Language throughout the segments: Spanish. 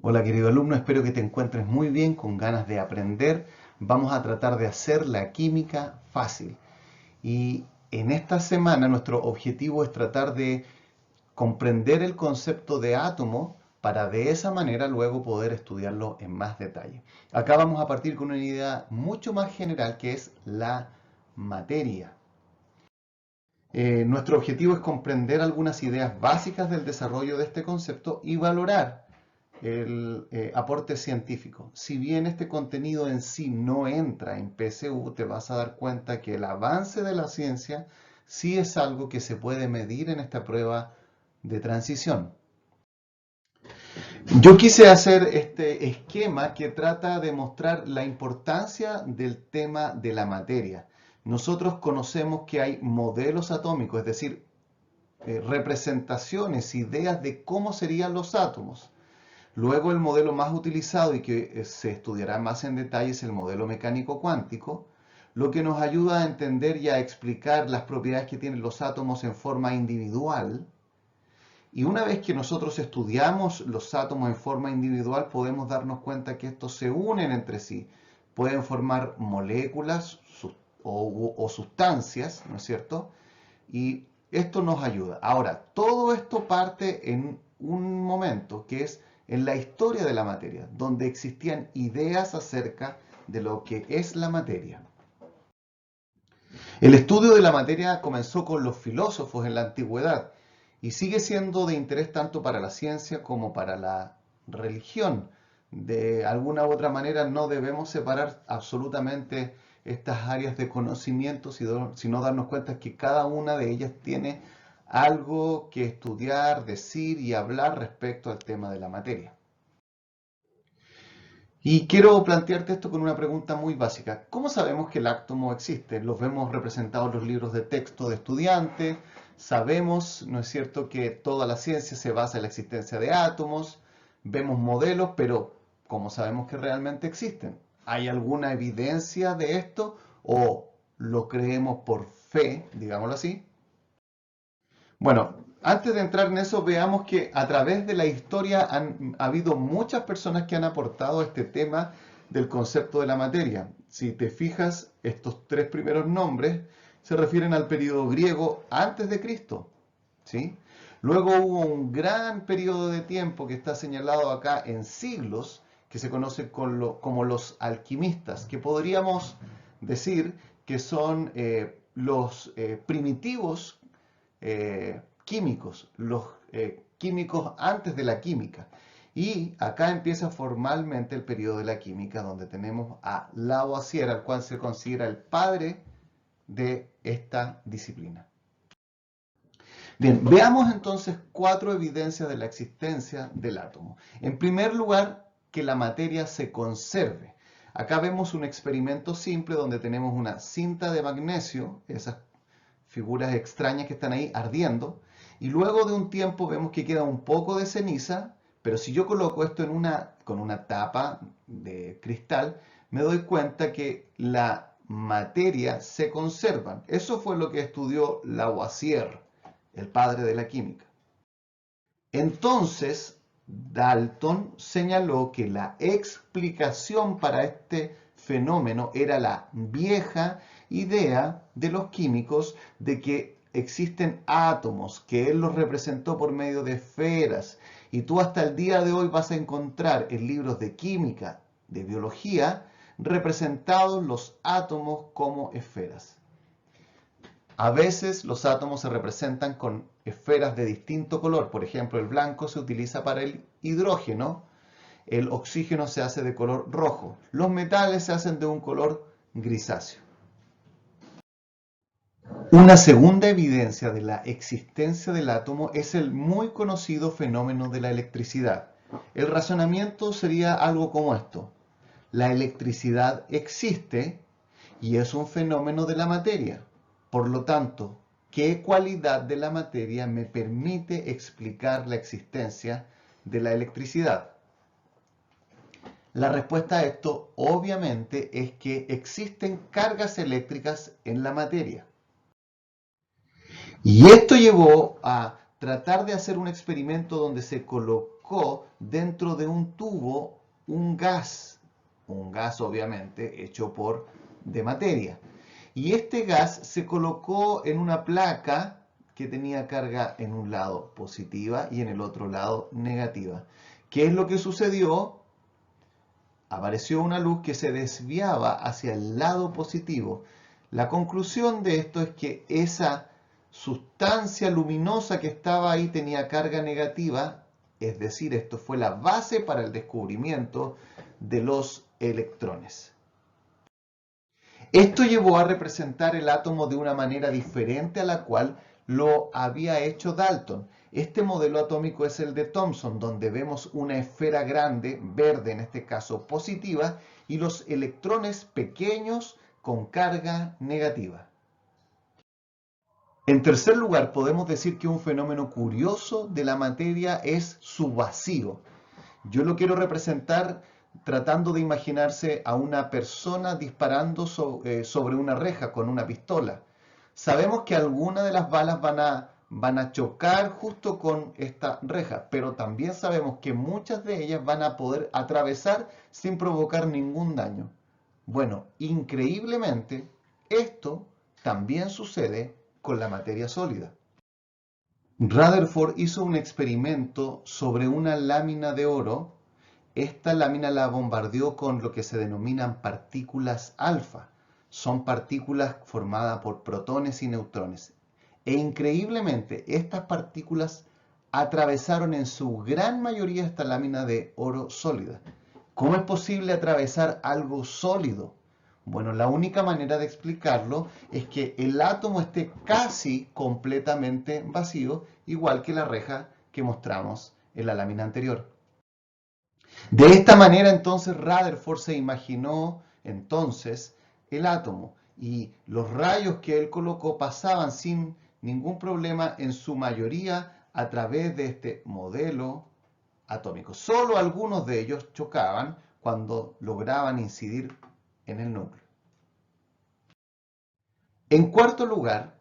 Hola querido alumno, espero que te encuentres muy bien, con ganas de aprender. Vamos a tratar de hacer la química fácil. Y en esta semana nuestro objetivo es tratar de comprender el concepto de átomo para de esa manera luego poder estudiarlo en más detalle. Acá vamos a partir con una idea mucho más general que es la materia. Nuestro objetivo es comprender algunas ideas básicas del desarrollo de este concepto y valorar el aporte científico. Si bien este contenido en sí no entra en PSU, te vas a dar cuenta que el avance de la ciencia sí es algo que se puede medir en esta prueba de transición. Yo quise hacer este esquema que trata de mostrar la importancia del tema de la materia. Nosotros conocemos que hay modelos atómicos, es decir, representaciones, ideas de cómo serían los átomos. Luego el modelo más utilizado y que se estudiará más en detalle es el modelo mecánico cuántico, lo que nos ayuda a entender y a explicar las propiedades que tienen los átomos en forma individual. Y una vez que nosotros estudiamos los átomos en forma individual, podemos darnos cuenta que estos se unen entre sí. Pueden formar moléculas o sustancias, ¿no es cierto? Y esto nos ayuda. Ahora, todo esto parte en un momento que es en la historia de la materia, donde existían ideas acerca de lo que es la materia. El estudio de la materia comenzó con los filósofos en la antigüedad y sigue siendo de interés tanto para la ciencia como para la religión. De alguna u otra manera no debemos separar absolutamente estas áreas de conocimiento, sino darnos cuenta que cada una de ellas tiene algo que estudiar, decir y hablar respecto al tema de la materia. Y quiero plantearte esto con una pregunta muy básica. ¿Cómo sabemos que el átomo existe? Los vemos representados en los libros de texto de estudiantes. Sabemos, ¿no es cierto?, que toda la ciencia se basa en la existencia de átomos. Vemos modelos, pero ¿cómo sabemos que realmente existen? ¿Hay alguna evidencia de esto o lo creemos por fe, digámoslo así? Bueno, antes de entrar en eso, veamos que a través de la historia han habido muchas personas que han aportado este tema del concepto de la materia. Si te fijas, estos tres primeros nombres se refieren al periodo griego antes de Cristo, ¿sí? Luego hubo un gran periodo de tiempo que está señalado acá en siglos, que se conoce como los alquimistas, que podríamos decir que son los primitivos químicos, los químicos antes de la química. Y acá empieza formalmente el periodo de la química, donde tenemos a Lavoisier, al cual se considera el padre de esta disciplina. Bien, veamos entonces 4 evidencias de la existencia del átomo. En primer lugar, que la materia se conserve. Acá vemos un experimento simple donde tenemos una cinta de magnesio, esas figuras extrañas que están ahí ardiendo, y luego de un tiempo vemos que queda un poco de ceniza, pero si yo coloco esto con una tapa de cristal, me doy cuenta que la materia se conserva. Eso fue lo que estudió Lavoisier, el padre de la química. Entonces, Dalton señaló que la explicación para este fenómeno era la vieja idea de los químicos de que existen átomos, que él los representó por medio de esferas. Y tú hasta el día de hoy vas a encontrar en libros de química, de biología, representados los átomos como esferas. A veces los átomos se representan con esferas de distinto color. Por ejemplo, el blanco se utiliza para el hidrógeno, el oxígeno se hace de color rojo, los metales se hacen de un color grisáceo. Una segunda evidencia de la existencia del átomo es el muy conocido fenómeno de la electricidad. El razonamiento sería algo como esto: la electricidad existe y es un fenómeno de la materia. Por lo tanto, ¿qué cualidad de la materia me permite explicar la existencia de la electricidad? La respuesta a esto, obviamente, es que existen cargas eléctricas en la materia. Y esto llevó a tratar de hacer un experimento donde se colocó colocó dentro de un tubo un gas obviamente hecho de materia. Y este gas se colocó en una placa que tenía carga en un lado positiva y en el otro lado negativa. ¿Qué es lo que sucedió? Apareció una luz que se desviaba hacia el lado positivo. La conclusión de esto es que esa sustancia luminosa que estaba ahí tenía carga negativa, es decir, esto fue la base para el descubrimiento de los electrones. Esto llevó a representar el átomo de una manera diferente a la cual lo había hecho Dalton. Este modelo atómico es el de Thomson, donde vemos una esfera grande, verde en este caso positiva, y los electrones pequeños con carga negativa. En tercer lugar, podemos decir que un fenómeno curioso de la materia es su vacío. Yo lo quiero representar tratando de imaginarse a una persona disparando sobre una reja con una pistola. Sabemos que algunas de las balas van a chocar justo con esta reja, pero también sabemos que muchas de ellas van a poder atravesar sin provocar ningún daño. Bueno, increíblemente, esto también sucede con la materia sólida. Rutherford hizo un experimento sobre una lámina de oro. Esta lámina la bombardeó con lo que se denominan partículas alfa. Son partículas formadas por protones y neutrones. E increíblemente, estas partículas atravesaron en su gran mayoría esta lámina de oro sólida. ¿Cómo es posible atravesar algo sólido? Bueno, la única manera de explicarlo es que el átomo esté casi completamente vacío, igual que la reja que mostramos en la lámina anterior. De esta manera entonces Rutherford se imaginó entonces el átomo y los rayos que él colocó pasaban sin ningún problema en su mayoría a través de este modelo atómico. Solo algunos de ellos chocaban cuando lograban incidir en el núcleo. En cuarto lugar,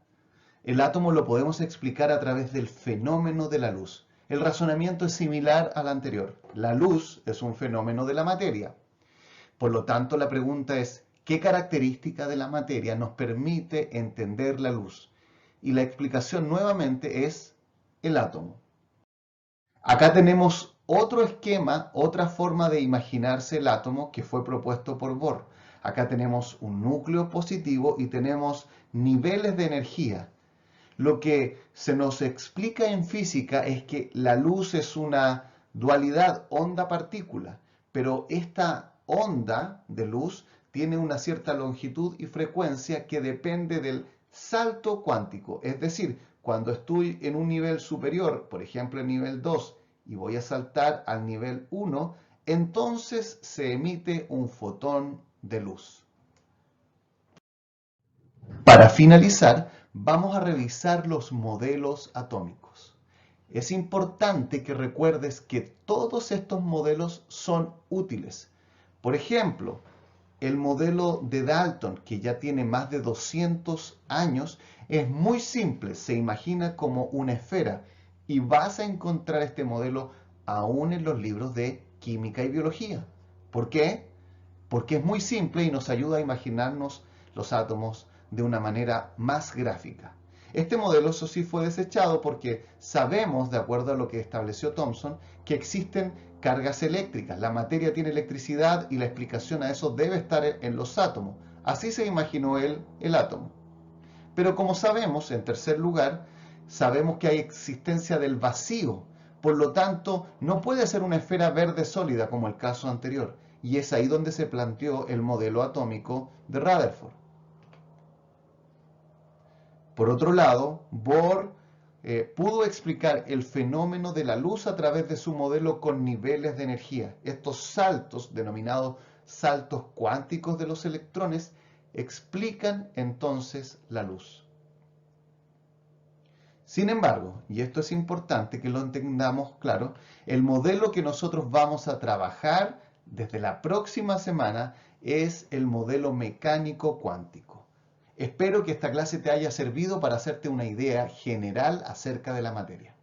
el átomo lo podemos explicar a través del fenómeno de la luz. El razonamiento es similar al anterior. La luz es un fenómeno de la materia. Por lo tanto, la pregunta es, ¿qué característica de la materia nos permite entender la luz? Y la explicación nuevamente es el átomo. Acá tenemos otro esquema, otra forma de imaginarse el átomo que fue propuesto por Bohr. Acá tenemos un núcleo positivo y tenemos niveles de energía. Lo que se nos explica en física es que la luz es una dualidad onda-partícula, pero esta onda de luz tiene una cierta longitud y frecuencia que depende del salto cuántico. Es decir, cuando estoy en un nivel superior, por ejemplo el nivel 2, y voy a saltar al nivel 1, entonces se emite un fotón de luz. Para finalizar, vamos a revisar los modelos atómicos. Es importante que recuerdes que todos estos modelos son útiles. Por ejemplo, el modelo de Dalton, que ya tiene más de 200 años, es muy simple, se imagina como una esfera y vas a encontrar este modelo aún en los libros de química y biología. ¿Por qué? Porque es muy simple y nos ayuda a imaginarnos los átomos de una manera más gráfica. Este modelo, eso sí, fue desechado porque sabemos, de acuerdo a lo que estableció Thomson, que existen cargas eléctricas. La materia tiene electricidad y la explicación a eso debe estar en los átomos. Así se imaginó él el átomo. Pero como sabemos, en tercer lugar, sabemos que hay existencia del vacío. Por lo tanto, no puede ser una esfera verde sólida como el caso anterior. Y es ahí donde se planteó el modelo atómico de Rutherford. Por otro lado, Bohr pudo explicar el fenómeno de la luz a través de su modelo con niveles de energía. Estos saltos, denominados saltos cuánticos de los electrones, explican entonces la luz. Sin embargo, y esto es importante que lo entendamos claro, el modelo que nosotros vamos a trabajar desde la próxima semana es el modelo mecánico cuántico. Espero que esta clase te haya servido para hacerte una idea general acerca de la materia.